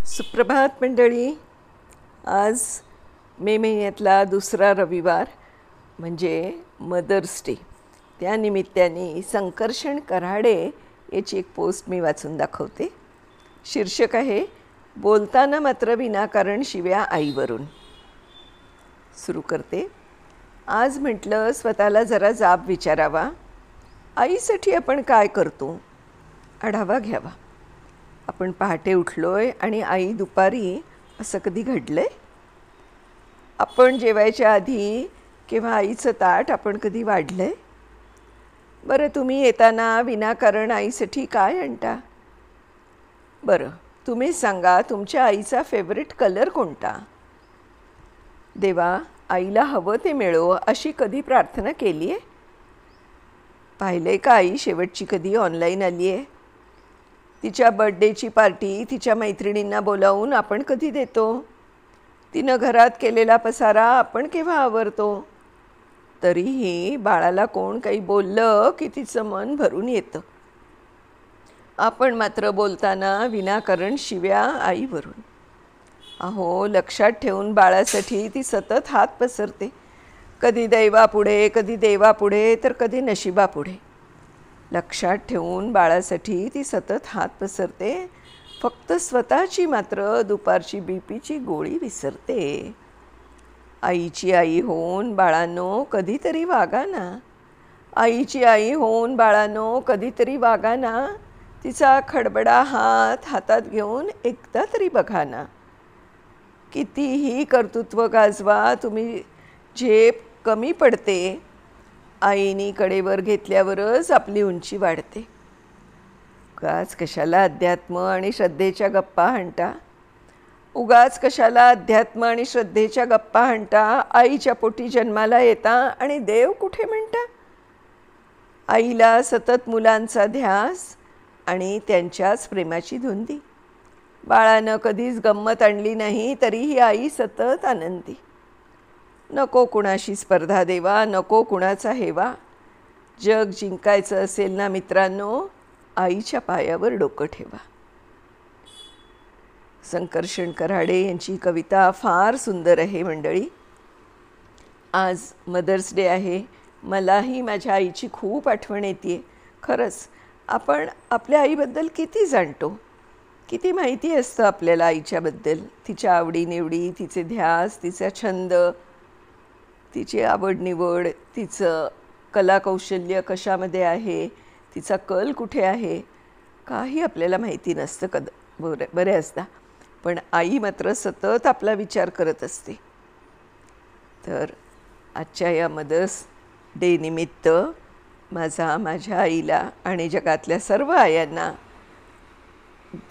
सुप्रभात मंडळी. आज मे महिन्यातला दुसरा रविवार म्हणजे मदर्स डे. त्यानिमित्ताने संकर्षण कऱ्हाडे याची एक पोस्ट मी वाचून दाखवते. शीर्षक आहे बोलताना मात्र विनाकारण शिव्या आईवरून. सुरू करते. आज म्हटलं स्वतःला जरा जाब विचारावा. आईसाठी आपण काय करतो आढावा घ्यावा. आपण पहाटे उठलोय आणि आई दुपारी असं कधी घडलंय? आपण जेवायच्या आधी केव्हा आईचं ताट आपण कधी वाढलंय? बरं, तुम्ही येताना विनाकारण आईसाठी काय आणता? बरं, तुम्ही सांगा, तुमच्या आईचा फेवरेट कलर कोणता? देवा, आईला हवं ते मिळो अशी कधी प्रार्थना केली आहे? पाहिलं का आई शेवटची कधी ऑनलाईन आली आहे? तिच्या बर्थडेची पार्टी तिच्या मैत्रिणींना बोलावून आपण कधी देतो? तिनं घरात केलेला पसारा आपण केव्हा आवरतो? तरीही बाळाला कोण काही बोललं की तिचं मन भरून येतं. आपण मात्र बोलताना विनाकारण शिव्या आईवरून. अहो, लक्षात ठेवून बाळासाठी ती सतत हात पसरते. कधी दैवापुढे, कधी देवापुढे, तर कधी नशिबापुढे. लक्षात ठेवून बाळासाठी ती सतत हात पसरते. फक्त स्वतःची मात्र दुपारची बीपीची गोळी विसरते. आईची आई होऊन बाळांनो कधीतरी वागा ना. आईची आई होऊन बाळांनो कधीतरी वागा ना. तिचा खडबडा हात हातात घेऊन एकदा तरी बघा ना. कितीही कर्तृत्व गाजवा, तुम्ही झेप कमी पडते. आईनी कडेवर घेतल्यावरच आपली उंची वाढते. उगाच कशाला अध्यात्म आणि श्रद्धेच्या गप्पा हाणता? उगाच कशाला अध्यात्म आणि श्रद्धेच्या गप्पा हाणता? आईच्या पोटी जन्माला येता आणि देव कुठे म्हणता? आईला सतत मुलांचा ध्यास आणि त्यांच्याच प्रेमाची धुंदी. बाळानं कधीच गंमत आणली नाही तरीही आई सतत आनंदी. नको कुणाशी स्पर्धा देवा, नको कुणाचा हेवा. जग जिंकायचं असेल ना मित्रांनो, आईच्या पायावर डोकं ठेवा. संकर्षण कऱ्हाडे यांची कविता फार सुंदर आहे मंडळी. आज मदर्स डे आहे. मलाही माझ्या आईची खूप आठवण येते. खरंच आपण आपल्या आईबद्दल किती जाणतो, किती माहिती असतं आपल्याला आईच्याबद्दल. तिच्या आवडीनिवडी, तिचे ध्यास, तिचा छंद, तिची आवडनिवड, तिचं कलाकौशल्य कशामध्ये आहे, तिचा कल कुठे आहे, काही आपल्याला माहिती नसतं बऱ्याचदा. पण आई मात्र सतत आपला विचार करत असते. तर आजच्या या मदर्स डे निमित्त माझ्या आईला आणि जगातल्या सर्व आयांना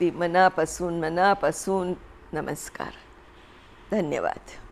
मनापासून नमस्कार. धन्यवाद.